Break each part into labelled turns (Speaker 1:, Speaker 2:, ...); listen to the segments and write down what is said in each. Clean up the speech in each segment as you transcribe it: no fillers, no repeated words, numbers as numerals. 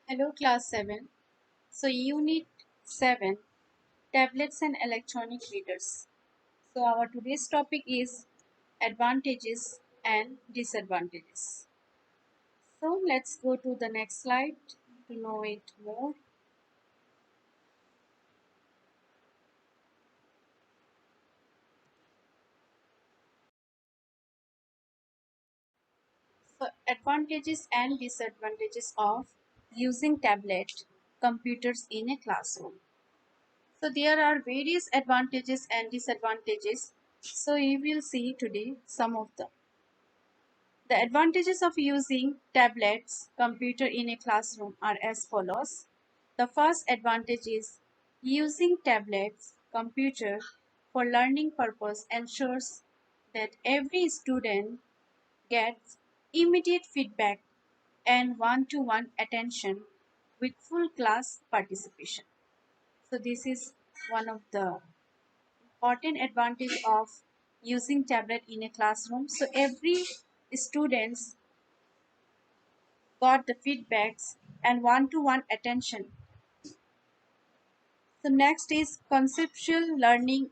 Speaker 1: Hello, class 7. So, unit 7, tablets and electronic readers. So, our today's topic is advantages and disadvantages. So, let's go to the next slide to know it more. So, advantages and disadvantages of using tablet computers in a classroom. So, there are various advantages and disadvantages. So, we will see today some of them. The advantages of using tablets, computer in a classroom are as follows. The first advantage is using tablets, computer for learning purpose ensures that every student gets immediate feedback and one-to-one attention with full class participation. So this is one of the important advantage of using tablet in a classroom. So every students got the feedbacks and one-to-one attention. So next is conceptual learning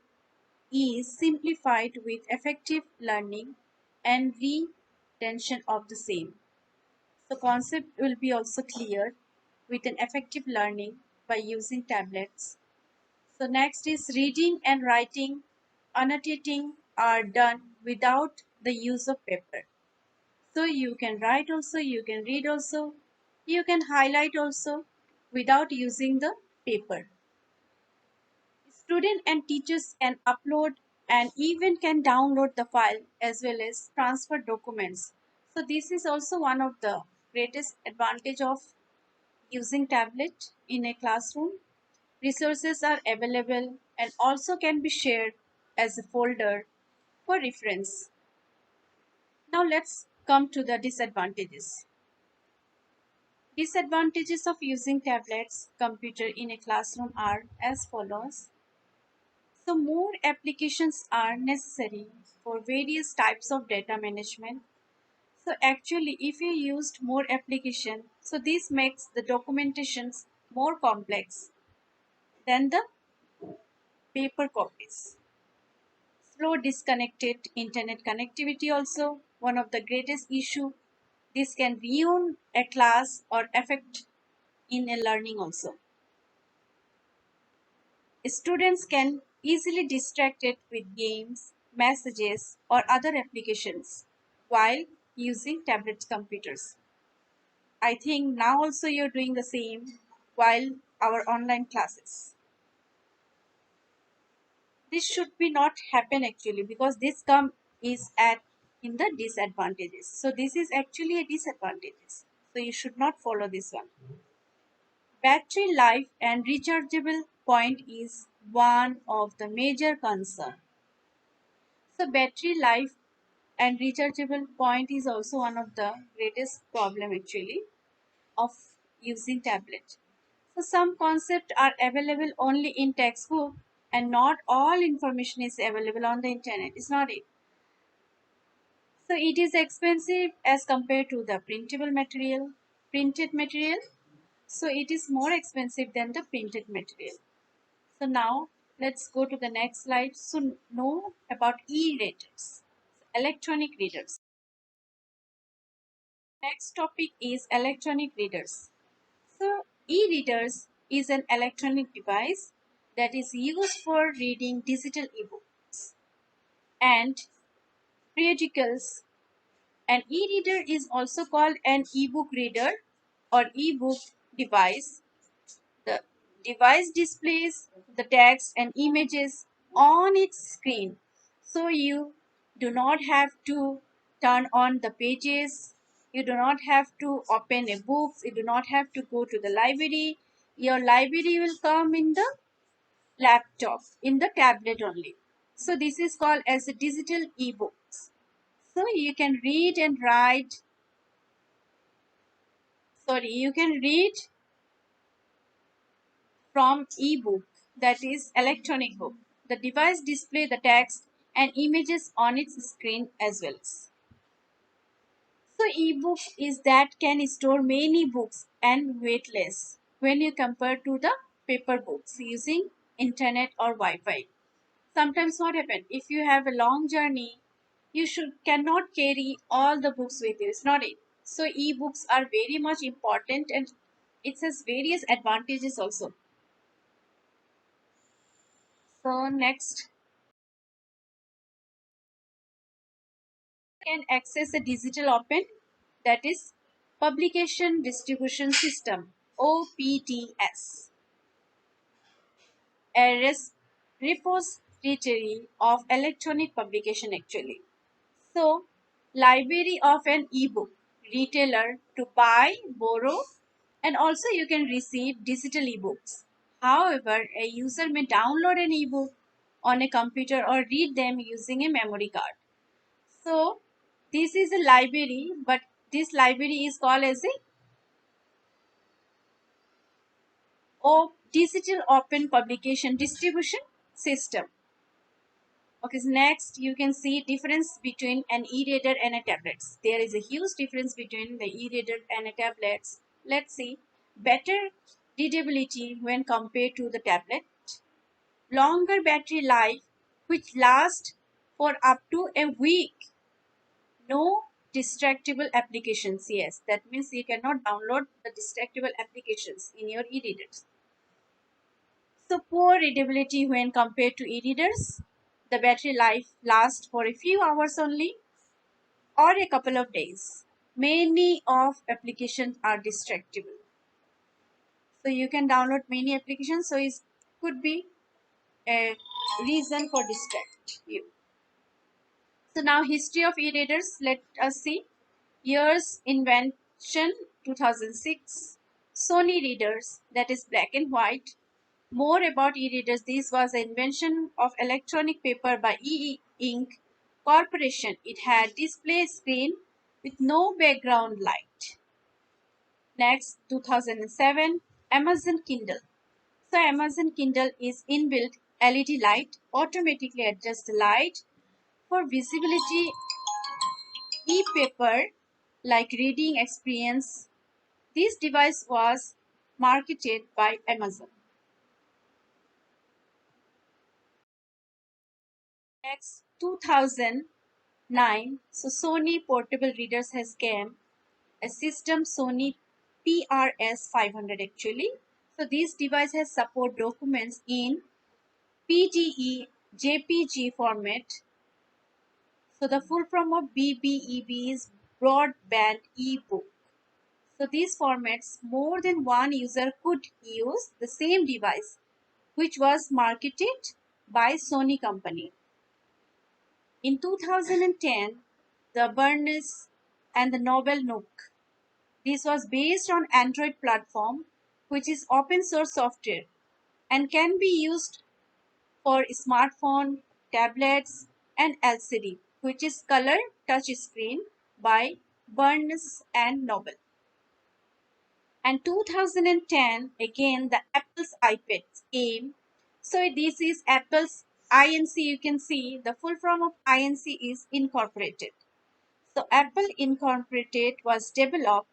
Speaker 1: is simplified with effective learning and retention of the same. So concept will be also clear with an effective learning by using tablets. So next is reading and writing, annotating are done without the use of paper. So you can write also, you can read also, you can highlight also without using the paper. Student and teachers can upload and even can download the file as well as transfer documents. So this is also one of the greatest advantage of using tablet in a classroom. Resources are available and also can be shared as a folder for reference. Now let's come to the disadvantages. Disadvantages of using tablets, computer in a classroom are as follows. So more applications are necessary for various types of data management. So actually if you used more application, so this makes the documentations more complex than the paper copies. Slow disconnected internet connectivity also one of the greatest issue. This can ruin a class or affect in a learning also. Students can easily distracted with games, messages, or other applications while using tablet computers. I think now also you're doing the same while our online classes. This should be not happen actually because this come is at in the disadvantages. So this is actually a disadvantages. So you should not follow this one. Battery life and rechargeable point is one of the major concern. So battery life and rechargeable point is also one of the greatest problem actually of using tablet. So some concepts are available only in textbook and not all information is available on the internet. It's not it. So it is expensive as compared to the printed material. So it is more expensive than the printed material. So now let's go to the next slide. So know about e-readers, electronic readers. Next topic is electronic readers. So e-readers is an electronic device that is used for reading digital ebooks and periodicals. An e-reader is also called an ebook reader or ebook device. The device displays the text and images on its screen, so you do not have to turn on the pages, you do not have to open a book, you do not have to go to the library. Your library will come in the laptop, in the tablet only. So this is called as a digital ebooks. So you can read and write, you can read from ebook, that is electronic book. The device display the text and images on its screen as well. So ebook is that can store many books and weight less when you compare to the paper books using internet or Wi-Fi. Sometimes what happen if you have a long journey, you should cannot carry all the books with you. It's not it. So ebooks are very much important and it has various advantages also. So next, can access a digital open, that is publication distribution system, OPDS, a repository of electronic publication actually. So library of an ebook, retailer to buy, borrow, and also you can receive digital ebooks. However, a user may download an ebook on a computer or read them using a memory card. So this is a library, but this library is called as a digital open publication distribution system. Okay, so next you can see difference between an e-reader and a tablets. There is a huge difference between the e-reader and a tablets. Let's see. Better readability when compared to the tablet. Longer battery life which lasts for up to a week. No distractible applications. Yes, that means you cannot download the distractible applications in your e-readers. So poor readability when compared to e-readers. The battery life lasts for a few hours only or a couple of days. Many of applications are distractible. So you can download many applications. So it could be a reason for distract you. So now history of e-readers. Let us see. Years invention 2006. Sony readers, that is black and white. More about e-readers. This was the invention of electronic paper by E Ink Corporation. It had display screen with no background light. Next, 2007, Amazon Kindle. So Amazon Kindle is inbuilt LED light, automatically adjusts the light for visibility, e-paper like reading experience. This device was marketed by Amazon. Next, 2009, so Sony portable readers has came, a system Sony PRS 500 actually. So this device has support documents in PDE JPG format. So the full form of BBEB is broadband ebook. So these formats more than one user could use the same device, which was marketed by Sony company. In 2010, the Burness and the Novel Nook. This was based on Android platform, which is open source software and can be used for smartphone, tablets, and LCD, which is color touch screen by Burness and Noble. And 2010, again the Apple's iPad came. So this is Apple's INC. You can see the full form of INC is incorporated. So Apple Incorporated was developed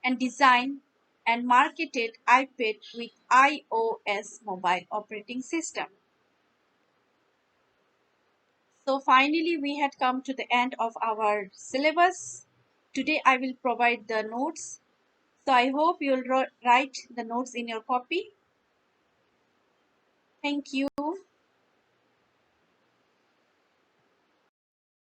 Speaker 1: and designed and marketed iPad with iOS mobile operating system. So finally we had come to the end of our syllabus. Today I will provide the notes. So I hope you'll write the notes in your copy. Thank you.